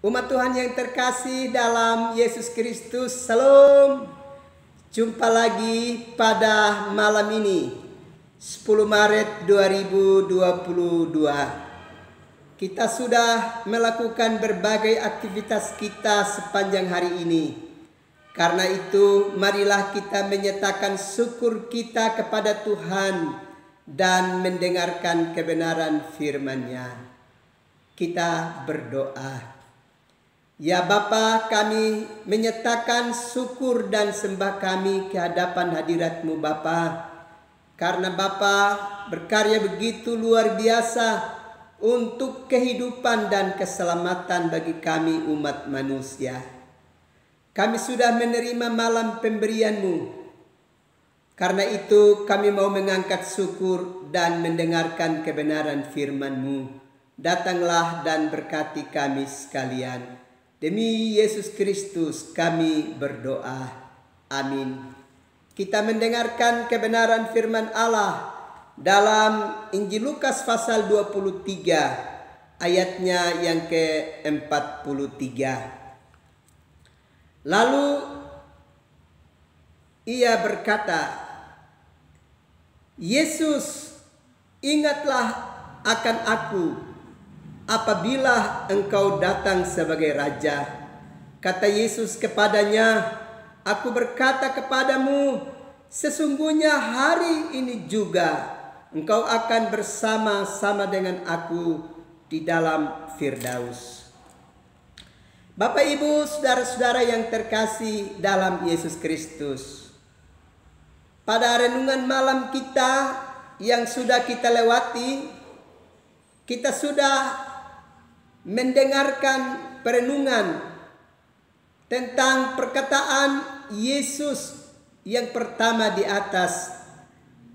Umat Tuhan yang terkasih dalam Yesus Kristus, Salam. Jumpa lagi pada malam ini 10 Maret 2022. Kita sudah melakukan berbagai aktivitas kita sepanjang hari ini. Karena itu marilah kita menyatakan syukur kita kepada Tuhan dan mendengarkan kebenaran firman-Nya. Kita berdoa. Ya Bapa, kami menyatakan syukur dan sembah kami ke hadapan hadirat-Mu Bapa. Karena Bapa berkarya begitu luar biasa untuk kehidupan dan keselamatan bagi kami umat manusia. Kami sudah menerima malam pemberian-Mu. Karena itu kami mau mengangkat syukur dan mendengarkan kebenaran firman-Mu. Datanglah dan berkati kami sekalian. Demi Yesus Kristus kami berdoa. Amin. Kita mendengarkan kebenaran firman Allah dalam Injil Lukas pasal 23 ayatnya yang ke-43. Lalu ia berkata, Yesus, ingatlah akan aku apabila engkau datang sebagai raja. Kata Yesus kepadanya, aku berkata kepadamu, sesungguhnya hari ini juga engkau akan bersama-sama dengan aku di dalam Firdaus. Bapak, Ibu, saudara-saudara yang terkasih dalam Yesus Kristus, pada renungan malam kita yang sudah kita lewati, kita sudah mendengarkan perenungan tentang perkataan Yesus yang pertama di atas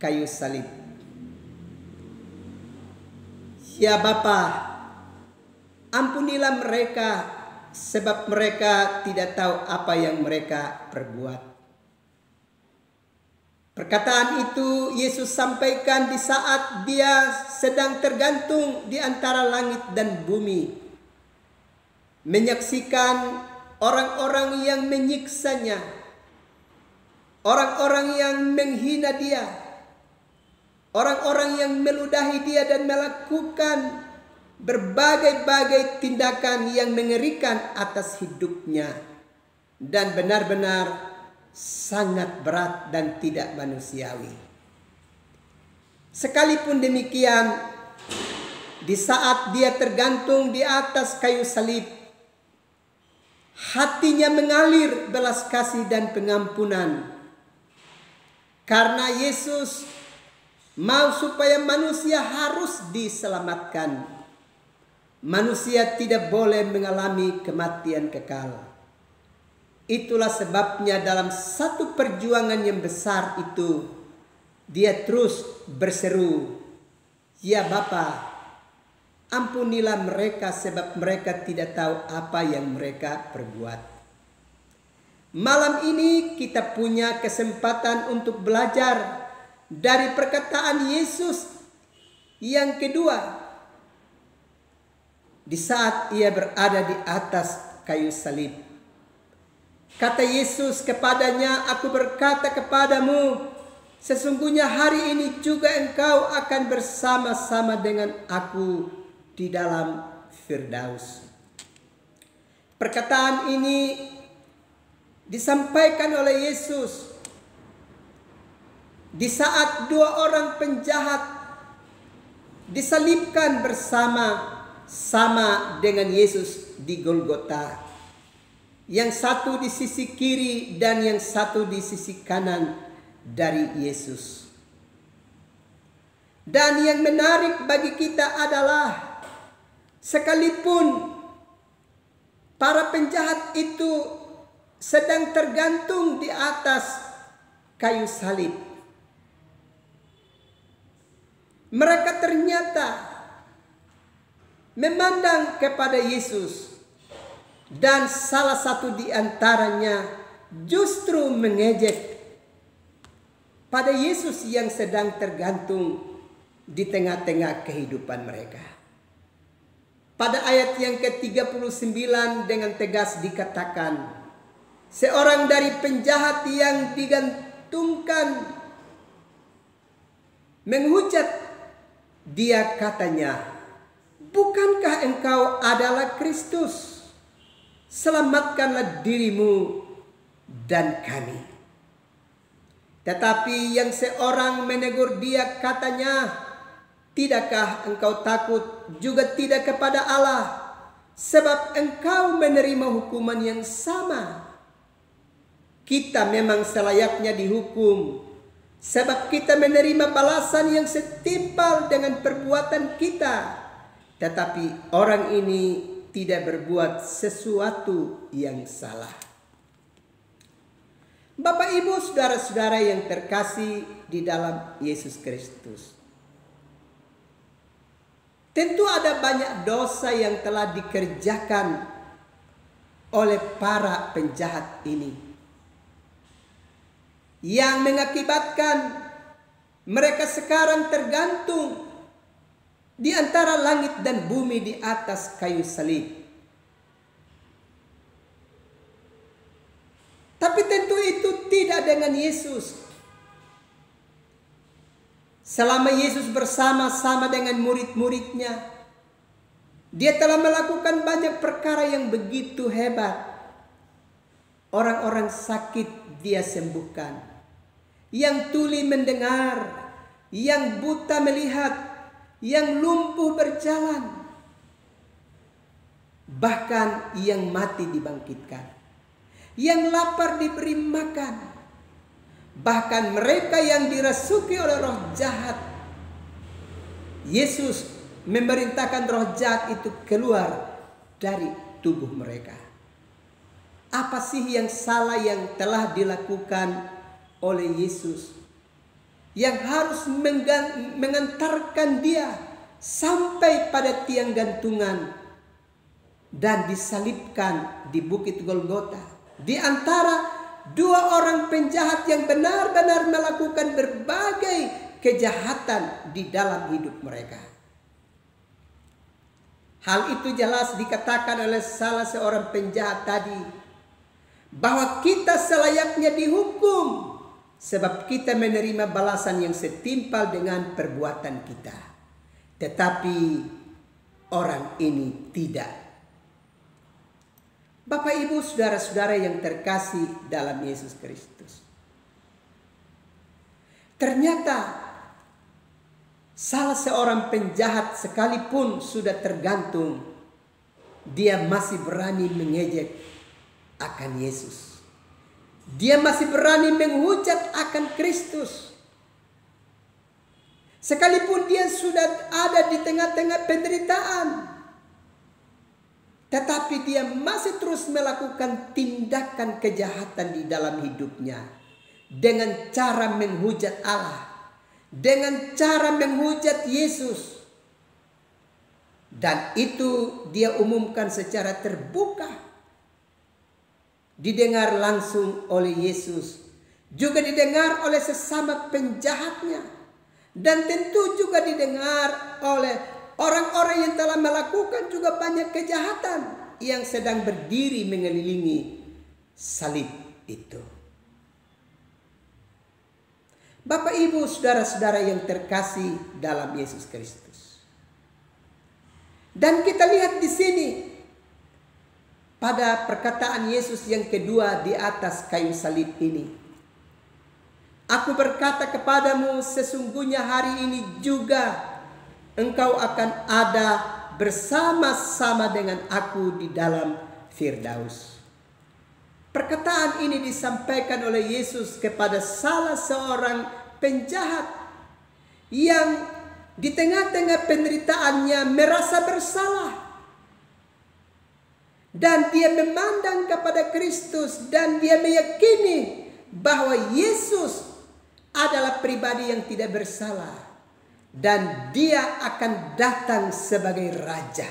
kayu salib. Ya Bapa, ampunilah mereka sebab mereka tidak tahu apa yang mereka perbuat. Perkataan itu Yesus sampaikan di saat dia sedang tergantung di antara langit dan bumi, menyaksikan orang-orang yang menyiksanya, orang-orang yang menghina dia, orang-orang yang meludahi dia dan melakukan berbagai-bagai tindakan yang mengerikan atas hidupnya dan benar-benar sangat berat dan tidak manusiawi. Sekalipun demikian, di saat dia tergantung di atas kayu salib, hatinya mengalir belas kasih dan pengampunan. Karena Yesus mau supaya manusia harus diselamatkan. Manusia tidak boleh mengalami kematian kekal. Itulah sebabnya dalam satu perjuangan yang besar itu, dia terus berseru, ya Bapa, ampunilah mereka sebab mereka tidak tahu apa yang mereka perbuat. Malam ini kita punya kesempatan untuk belajar dari perkataan Yesus yang kedua. Di saat ia berada di atas kayu salib, kata Yesus kepadanya, aku berkata kepadamu, sesungguhnya hari ini juga engkau akan bersama-sama dengan aku di dalam Firdaus. Perkataan ini disampaikan oleh Yesus di saat dua orang penjahat disalibkan bersama-sama dengan Yesus di Golgota. Yang satu di sisi kiri dan yang satu di sisi kanan dari Yesus. Dan yang menarik bagi kita adalah sekalipun para penjahat itu sedang tergantung di atas kayu salib, mereka ternyata memandang kepada Yesus. Dan salah satu di antaranya justru mengejek pada Yesus yang sedang tergantung di tengah-tengah kehidupan mereka. pada ayat yang ke-39 dengan tegas dikatakan, seorang dari penjahat yang digantungkan menghujat dia, katanya, bukankah engkau adalah Kristus? Selamatkanlah dirimu dan kami. Tetapi yang seorang menegur dia, katanya, tidakkah engkau takut juga tidak kepada Allah, sebab engkau menerima hukuman yang sama? Kita memang selayaknya dihukum, sebab kita menerima balasan yang setimpal dengan perbuatan kita. Tetapi orang ini tidak berbuat sesuatu yang salah. Bapak, Ibu, saudara-saudara yang terkasih di dalam Yesus Kristus, tentu ada banyak dosa yang telah dikerjakan oleh para penjahat ini, yang mengakibatkan mereka sekarang tergantung di antara langit dan bumi di atas kayu salib. Tapi tentu itu tidak dengan Yesus. Selama Yesus bersama-sama dengan murid-muridnya, dia telah melakukan banyak perkara yang begitu hebat. Orang-orang sakit dia sembuhkan, yang tuli mendengar, yang buta melihat, yang lumpuh berjalan, bahkan yang mati dibangkitkan, yang lapar diberi makan, bahkan mereka yang dirasuki oleh roh jahat, Yesus memerintahkan roh jahat itu keluar dari tubuh mereka. Apa sih yang salah yang telah dilakukan oleh Yesus, yang harus mengantarkan dia sampai pada tiang gantungan dan disalibkan di Bukit Golgota, di antara dua orang penjahat yang benar-benar melakukan berbagai kejahatan di dalam hidup mereka? Hal itu jelas dikatakan oleh salah seorang penjahat tadi, bahwa kita selayaknya dihukum sebab kita menerima balasan yang setimpal dengan perbuatan kita. Tetapi orang ini tidak. Bapak, Ibu, saudara-saudara yang terkasih dalam Yesus Kristus, ternyata salah seorang penjahat sekalipun sudah tergantung, dia masih berani mengejek akan Yesus. Dia masih berani menghujat akan Kristus. Sekalipun dia sudah ada di tengah-tengah penderitaan, tetapi dia masih terus melakukan tindakan kejahatan di dalam hidupnya, dengan cara menghujat Allah, dengan cara menghujat Yesus. Dan itu dia umumkan secara terbuka, didengar langsung oleh Yesus, juga didengar oleh sesama penjahatnya, dan tentu juga didengar oleh orang-orang yang telah melakukan juga banyak kejahatan yang sedang berdiri mengelilingi salib itu. Bapak, Ibu, saudara-saudara yang terkasih dalam Yesus Kristus, dan kita lihat di sini pada perkataan Yesus yang kedua di atas kayu salib ini, aku berkata kepadamu, sesungguhnya hari ini juga engkau akan ada bersama-sama dengan aku di dalam Firdaus. Perkataan ini disampaikan oleh Yesus kepada salah seorang penjahat yang di tengah-tengah penderitaannya merasa bersalah. Dan dia memandang kepada Kristus dan dia meyakini bahwa Yesus adalah pribadi yang tidak bersalah dan dia akan datang sebagai raja.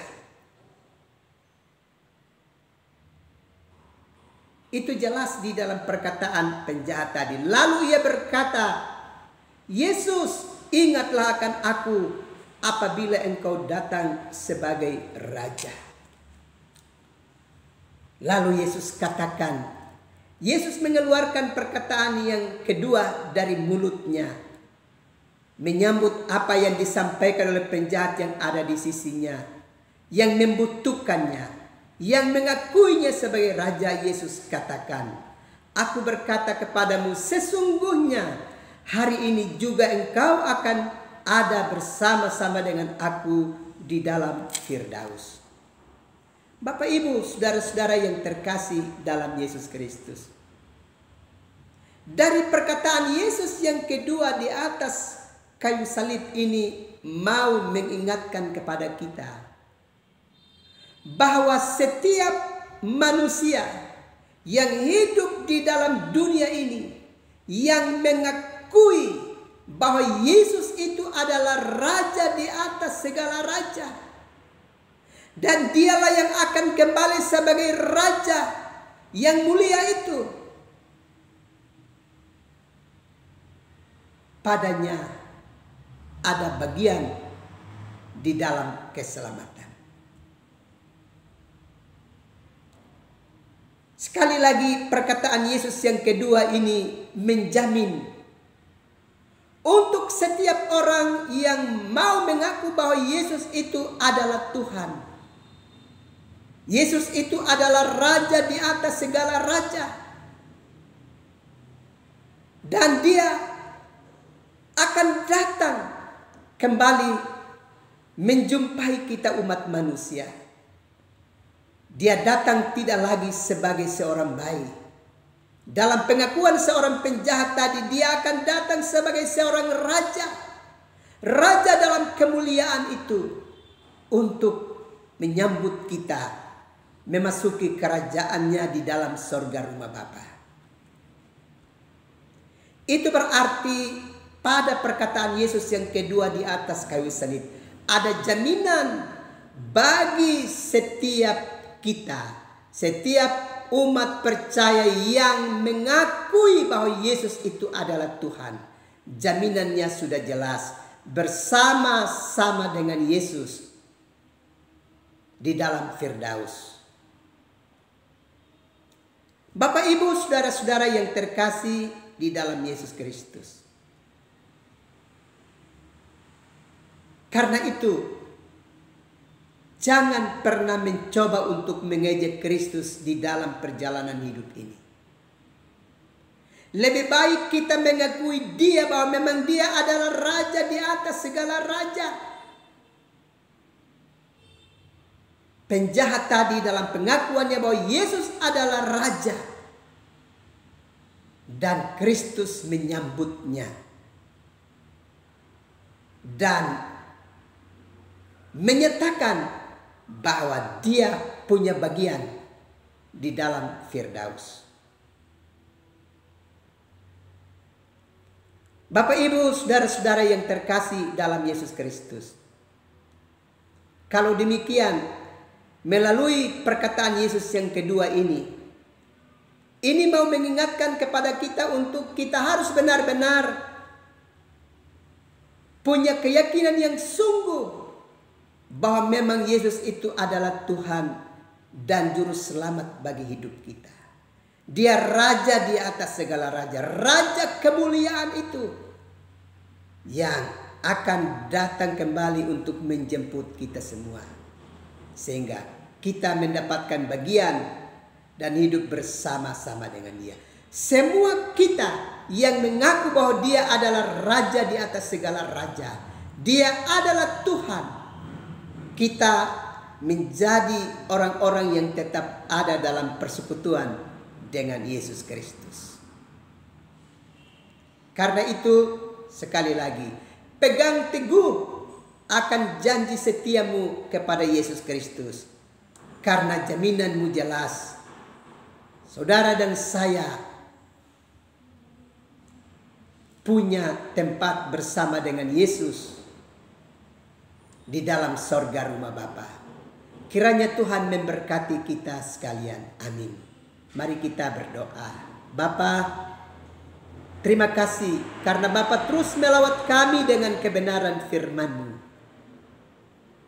Itu jelas di dalam perkataan penjahat tadi. Lalu ia berkata, Yesus, ingatlah akan aku apabila engkau datang sebagai raja. Lalu Yesus katakan, Yesus mengeluarkan perkataan yang kedua dari mulutnya, menyambut apa yang disampaikan oleh penjahat yang ada di sisinya, yang membutuhkannya, yang mengakuinya sebagai raja. Yesus katakan, aku berkata kepadamu, sesungguhnya hari ini juga engkau akan ada bersama-sama dengan aku di dalam Firdaus. Bapak, Ibu, saudara-saudara yang terkasih dalam Yesus Kristus, dari perkataan Yesus yang kedua di atas kayu salib ini mau mengingatkan kepada kita bahwa setiap manusia yang hidup di dalam dunia ini yang mengakui bahwa Yesus itu adalah raja di atas segala raja, dan dialah yang akan kembali sebagai raja yang mulia itu, padanya ada bagian di dalam keselamatan. Sekali lagi, perkataan Yesus yang kedua ini menjamin untuk setiap orang yang mau mengaku bahwa Yesus itu adalah Tuhan. Yesus itu adalah raja di atas segala raja. Dan dia akan datang kembali menjumpai kita umat manusia. Dia datang tidak lagi sebagai seorang bayi. Dalam pengakuan seorang penjahat tadi, dia akan datang sebagai seorang raja. Raja dalam kemuliaan itu untuk menyambut kita memasuki kerajaannya di dalam sorga rumah Bapa. Itu berarti pada perkataan Yesus yang kedua di atas kayu salib ada jaminan bagi setiap kita, setiap umat percaya yang mengakui bahwa Yesus itu adalah Tuhan. Jaminannya sudah jelas, bersama-sama dengan Yesus di dalam Firdaus. Bapak, Ibu, saudara-saudara yang terkasih di dalam Yesus Kristus. Karena itu, jangan pernah mencoba untuk mengejek Kristus di dalam perjalanan hidup ini. Lebih baik kita mengakui Dia bahwa memang Dia adalah raja di atas segala raja. Penjahat tadi dalam pengakuannya bahwa Yesus adalah raja, dan Kristus menyambutnya dan menyatakan bahwa dia punya bagian di dalam Firdaus. Bapak, Ibu, saudara-saudara yang terkasih dalam Yesus Kristus, kalau demikian, melalui perkataan Yesus yang kedua ini mau mengingatkan kepada kita untuk kita harus benar-benar punya keyakinan yang sungguh bahwa memang Yesus itu adalah Tuhan dan juru selamat bagi hidup kita. Dia raja di atas segala raja, raja kemuliaan itu yang akan datang kembali untuk menjemput kita semua, sehingga kita mendapatkan bagian dan hidup bersama-sama dengan Dia. Semua kita yang mengaku bahwa Dia adalah raja di atas segala raja, Dia adalah Tuhan, kita menjadi orang-orang yang tetap ada dalam persekutuan dengan Yesus Kristus. Karena itu, sekali lagi, pegang teguh akan janji setiamu kepada Yesus Kristus. Karena jaminanmu jelas, saudara dan saya punya tempat bersama dengan Yesus di dalam sorga rumah Bapa. Kiranya Tuhan memberkati kita sekalian. Amin. Mari kita berdoa. Bapa, terima kasih karena Bapa terus melawat kami dengan kebenaran firman-Mu.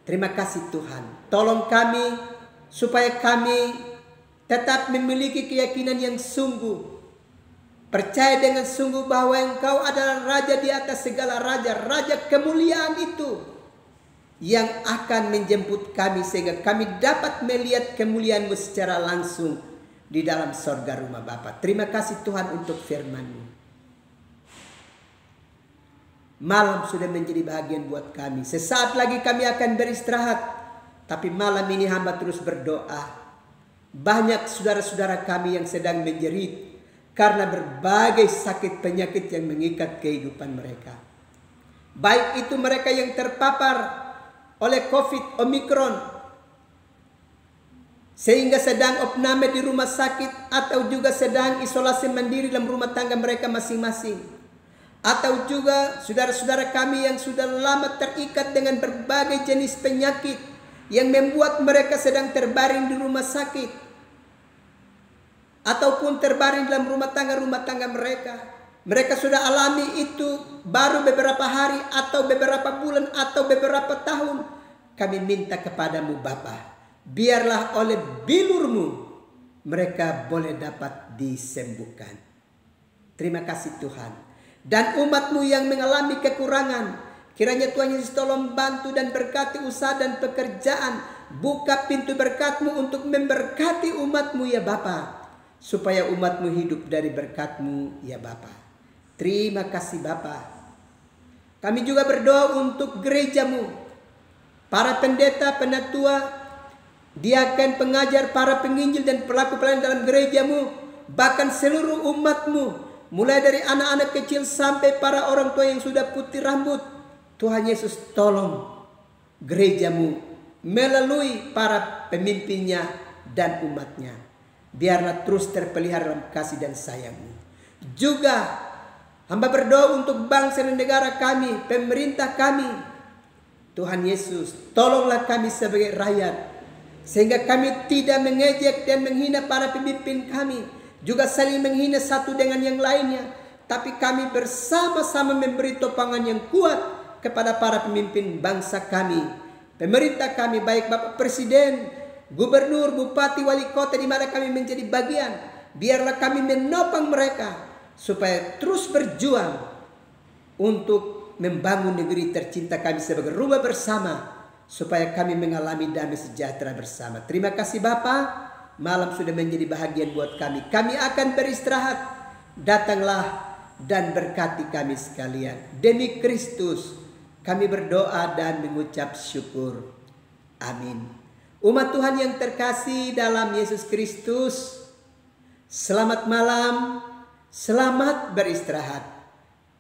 Terima kasih Tuhan. Tolong kami supaya kami tetap memiliki keyakinan yang sungguh. Percaya dengan sungguh bahwa Engkau adalah Raja di atas segala raja. Raja kemuliaan itu yang akan menjemput kami sehingga kami dapat melihat kemuliaan-Mu secara langsung di dalam sorga rumah Bapa. Terima kasih Tuhan untuk firman-Mu. Malam sudah menjadi bahagian buat kami. Sesaat lagi kami akan beristirahat. Tapi malam ini hamba terus berdoa. Banyak saudara-saudara kami yang sedang menjerit karena berbagai sakit penyakit yang mengikat kehidupan mereka. Baik itu mereka yang terpapar oleh COVID Omikron sehingga sedang opname di rumah sakit, atau juga sedang isolasi mandiri dalam rumah tangga mereka masing-masing. Atau juga saudara-saudara kami yang sudah lama terikat dengan berbagai jenis penyakit yang membuat mereka sedang terbaring di rumah sakit, ataupun terbaring dalam rumah tangga mereka. Mereka sudah alami itu baru beberapa hari atau beberapa bulan atau beberapa tahun. Kami minta kepadamu Bapa, biarlah oleh bilur-Mu mereka boleh dapat disembuhkan. Terima kasih Tuhan. Dan umat-Mu yang mengalami kekurangan, kiranya Tuhan Yesus tolong bantu dan berkati usaha dan pekerjaan. Buka pintu berkat-Mu untuk memberkati umat-Mu ya Bapa, supaya umat-Mu hidup dari berkat-Mu ya Bapa. Terima kasih Bapa. Kami juga berdoa untuk gereja-Mu, para pendeta, penatua, diaken, pengajar, para penginjil dan pelaku pelayanan dalam gereja-Mu, bahkan seluruh umat-Mu, mulai dari anak-anak kecil sampai para orang tua yang sudah putih rambut. Tuhan Yesus tolong gereja-Mu melalui para pemimpinnya dan umatnya. Biarlah terus terpelihara dalam kasih dan sayang-Mu. Juga hamba berdoa untuk bangsa dan negara kami, pemerintah kami. Tuhan Yesus, tolonglah kami sebagai rakyat, sehingga kami tidak mengejek dan menghina para pemimpin kami, juga saling menghina satu dengan yang lainnya, tapi kami bersama-sama memberi topangan yang kuat kepada para pemimpin bangsa kami, pemerintah kami, baik Bapak Presiden, Gubernur, Bupati, Wali Kota di mana kami menjadi bagian. Biarlah kami menopang mereka supaya terus berjuang untuk membangun negeri tercinta kami sebagai rumah bersama, supaya kami mengalami damai sejahtera bersama. Terima kasih Bapa. Malam sudah menjadi bahagian buat kami. Kami akan beristirahat. Datanglah dan berkati kami sekalian. Demi Kristus kami berdoa dan mengucap syukur. Amin. Umat Tuhan yang terkasih dalam Yesus Kristus, selamat malam, selamat beristirahat.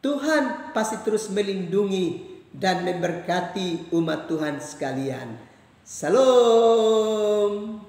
Tuhan pasti terus melindungi dan memberkati umat Tuhan sekalian. Salam.